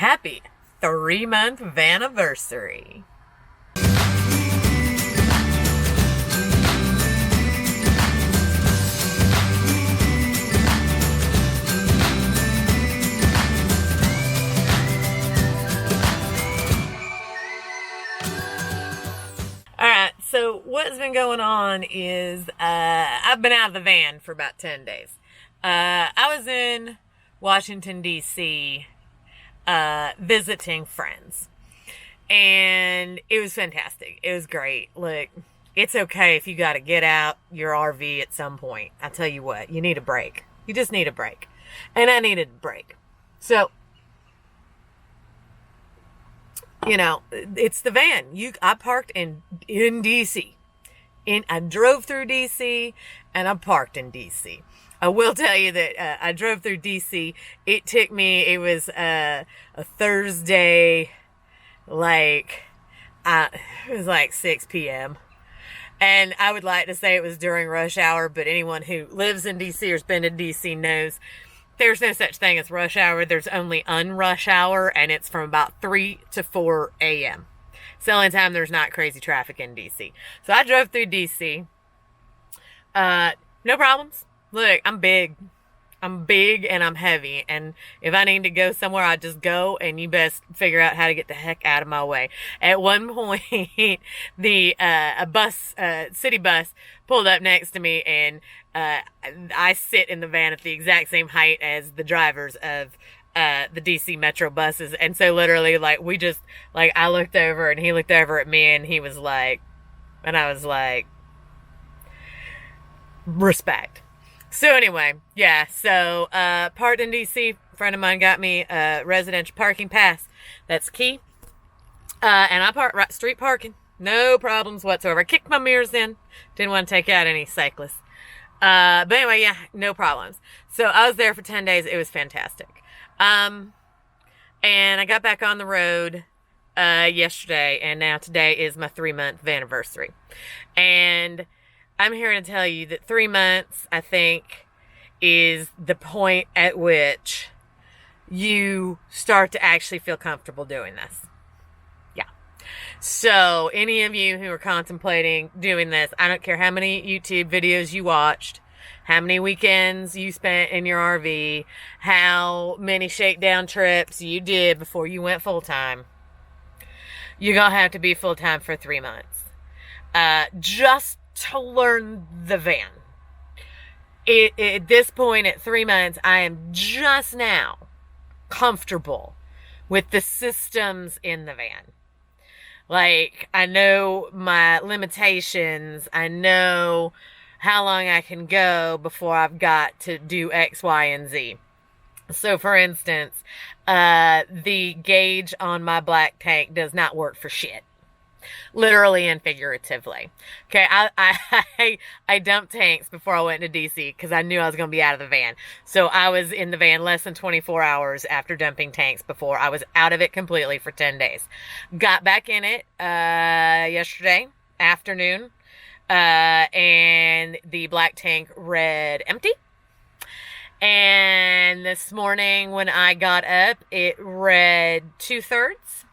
Happy 3-month Vanniversary. Alright, so what's been going on is I've been out of the van for about 10 days. I was in Washington, D.C. Visiting friends. And it was fantastic. It was great. Look, it's okay if you got to get out your RV at some point. I tell you what, you need a break. You just need a break. And I needed a break. So, you know, it's the van. I parked in D.C. I drove through D.C. and I parked in D.C. I will tell you that I drove through D.C. It was a Thursday, it was like 6 p.m. And I would like to say it was during rush hour, but anyone who lives in D.C. or has been to D.C. knows there's no such thing as rush hour. There's only unrush hour, and it's from about 3 to 4 a.m. It's the only time there's not crazy traffic in D.C. So I drove through D.C. No problems. Look, I'm big and I'm heavy. And if I need to go somewhere, I just go, and you best figure out how to get the heck out of my way. At one point, a city bus pulled up next to me, and I sit in the van at the exact same height as the drivers of the DC Metro buses. And so literally, I looked over and he looked over at me, and he was like, and I was like, respect. So anyway, yeah, parked in D.C. A friend of mine got me a residential parking pass. That's key. And I parked street parking. No problems whatsoever. I kicked my mirrors in. Didn't want to take out any cyclists. But anyway, yeah, no problems. So I was there for 10 days. It was fantastic. And I got back on the road yesterday, and now today is my 3-month anniversary. And I'm here to tell you that 3 months, I think, is the point at which you start to actually feel comfortable doing this. Yeah. So, any of you who are contemplating doing this, I don't care how many YouTube videos you watched, how many weekends you spent in your RV, how many shakedown trips you did before you went full-time, you're going to have to be full-time for 3 months. Just to learn the van. At this point, at 3 months, I am just now comfortable with the systems in the van. Like, I know my limitations. I know how long I can go before I've got to do X, Y, and Z. So, for instance, the gauge on my black tank does not work for shit. Literally and figuratively. Okay, I dumped tanks before I went to DC because I knew I was going to be out of the van. So I was in the van less than 24 hours after dumping tanks before. I was out of it completely for 10 days. Got back in it yesterday afternoon, and the black tank read empty. And this morning when I got up, it read 2/3.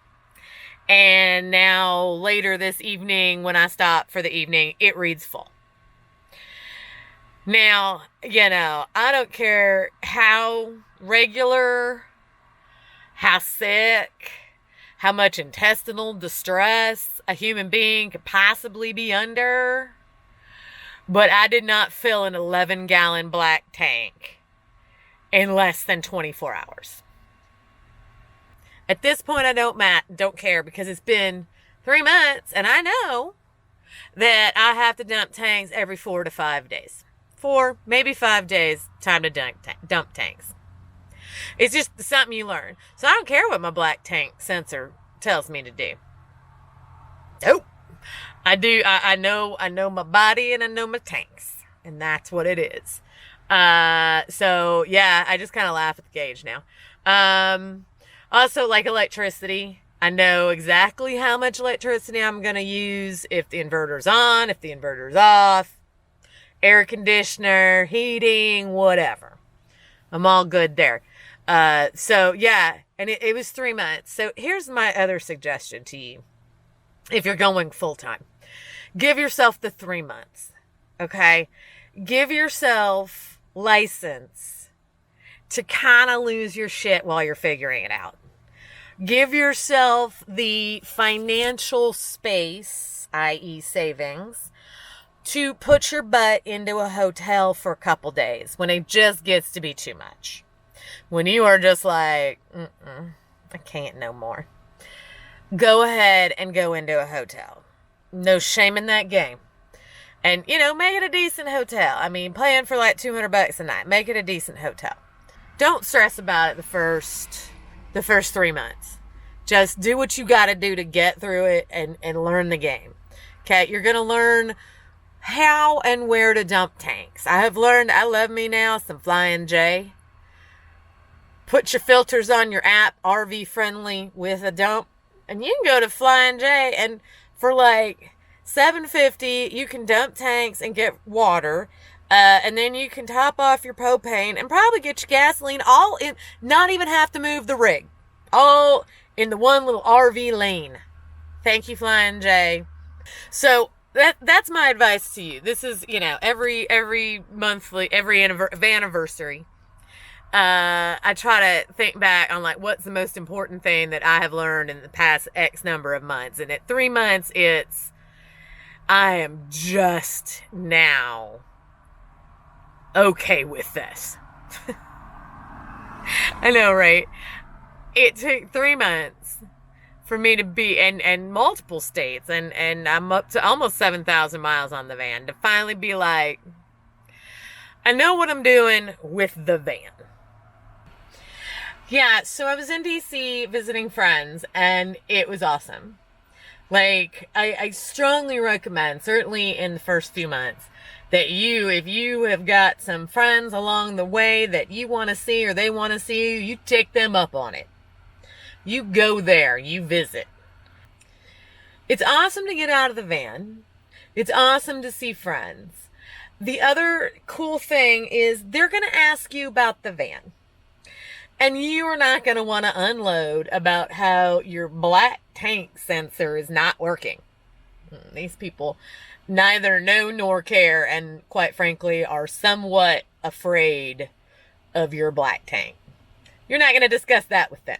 And now later this evening, when I stop for the evening, it reads full. Now, I don't care how regular, how sick, how much intestinal distress a human being could possibly be under, but I did not fill an 11-gallon black tank in less than 24 hours. At this point, I don't care, because it's been 3 months, and I know that I have to dump tanks every 4 to 5 days. 4, maybe 5 days, time to dump tanks. It's just something you learn. So I don't care what my black tank sensor tells me to do. Nope. I do. I know my body, and I know my tanks, and that's what it is. So yeah, I just kind of laugh at the gauge now. Also, like electricity, I know exactly how much electricity I'm going to use if the inverter's on, if the inverter's off, air conditioner, heating, whatever. I'm all good there. So yeah, and it was 3 months. So here's my other suggestion to you. If you're going full time, give yourself the 3 months. Okay. Give yourself license to kind of lose your shit while you're figuring it out. Give yourself the financial space, i.e. savings, to put your butt into a hotel for a couple days when it just gets to be too much. When you are just like, I can't no more. Go ahead and go into a hotel. No shame in that game. And, make it a decent hotel. I mean, paying for like $200 a night. Make it a decent hotel. Don't stress about it the first 3 months. Just do what you got to do to get through it and learn the game. Okay, you're going to learn how and where to dump tanks. I have learned, I love me now, some Flying J. Put your filters on your app, RV friendly with a dump. And you can go to Flying J, and for like $7.50, you can dump tanks and get water. And then you can top off your propane and probably get your gasoline all in, not even have to move the rig. All in the one little RV lane. Thank you, Flying J. So that's my advice to you. This is, every monthly, every anniversary. I try to think back on like what's the most important thing that I have learned in the past X number of months. And at 3 months, I am just now okay with this. I know, right? It took 3 months for me to be in multiple states, and I'm up to almost 7,000 miles on the van, to finally be like, I know what I'm doing with the van. Yeah, so I was in DC visiting friends, and it was awesome. Like, I strongly recommend, certainly in the first few months, that if you have got some friends along the way that you want to see or they want to see you, you take them up on it. You go there, you visit. It's awesome to get out of the van. It's awesome to see friends. The other cool thing is they're going to ask you about the van. And you are not going to want to unload about how your black tank sensor is not working. These people neither know nor care, and quite frankly are somewhat afraid of your black tank. You're not going to discuss that with them.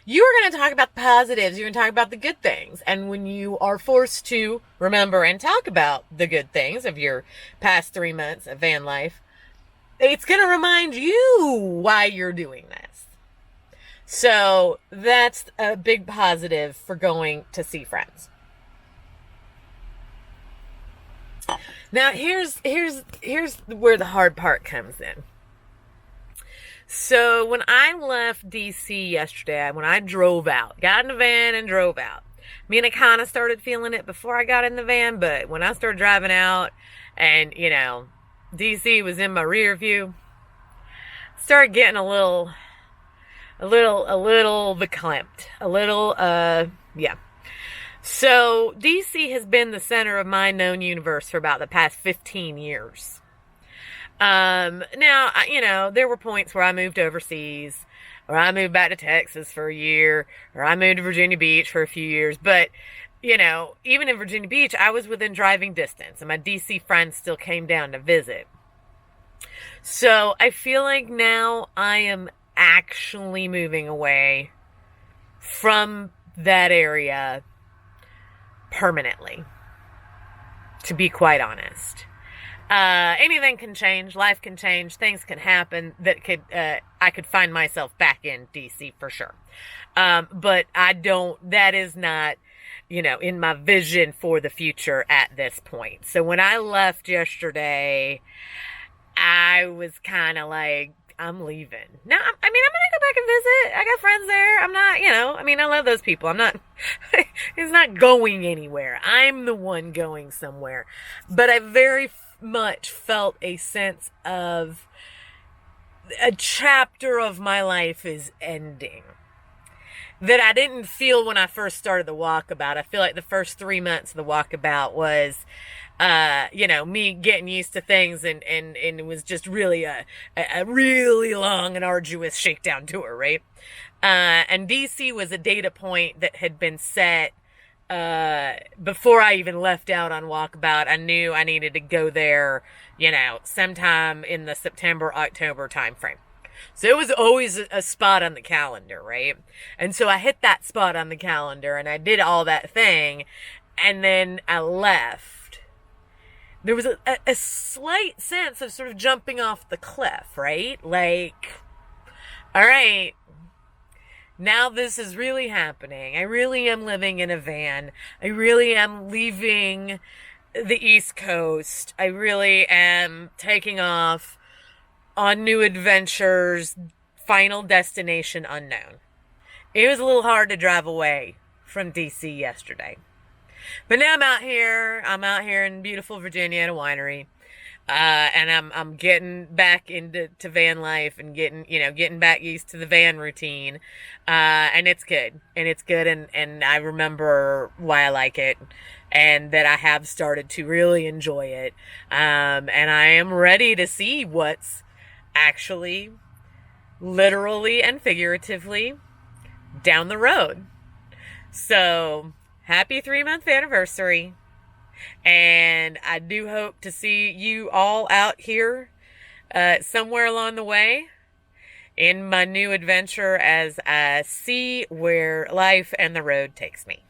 You are going to talk about the positives. You're going to talk about the good things. And when you are forced to remember and talk about the good things of your past 3 months of van life, it's going to remind you why you're doing this. So that's a big positive for going to see friends. Now here's where the hard part comes in. So when I left DC yesterday, when I drove out, got in the van and drove out. Me and I kind of started feeling it before I got in the van, but when I started driving out and, DC was in my rear view, started getting a little verklempt. Yeah. So DC has been the center of my known universe for about the past 15 years. Now, there were points where I moved overseas, or I moved back to Texas for a year, or I moved to Virginia Beach for a few years. But, even in Virginia Beach, I was within driving distance, and my DC friends still came down to visit. So I feel like now I am actually moving away from that area permanently, to be quite honest. Anything can change, life can change, things can happen that I could find myself back in DC for sure. But that is not, in my vision for the future at this point. So when I left yesterday, I was kind of like, I'm leaving. Now, I'm going to go back and visit. I got friends there. I'm not, I love those people. It's not going anywhere. I'm the one going somewhere. But I very much felt a sense of a chapter of my life is ending that I didn't feel when I first started the Walkabout. I feel like the first 3 months of the Walkabout was me getting used to things, and it was just really a really long and arduous shakedown tour, right? And DC was a data point that had been set before I even left out on Walkabout. I knew I needed to go there, sometime in the September, October timeframe. So it was always a spot on the calendar, right? And so I hit that spot on the calendar and I did all that thing, and then I left. There was a slight sense of sort of jumping off the cliff, right? Like, all right, now this is really happening. I really am living in a van. I really am leaving the East Coast. I really am taking off on new adventures, final destination unknown. It was a little hard to drive away from DC yesterday. But now I'm out here. I'm out here in beautiful Virginia at a winery. And I'm getting back into van life and getting back used to the van routine. And it's good. And I remember why I like it, and that I have started to really enjoy it. And I am ready to see what's actually, literally and figuratively, down the road. So, happy 3-month anniversary. And I do hope to see you all out here somewhere along the way in my new adventure as I see where life and the road takes me.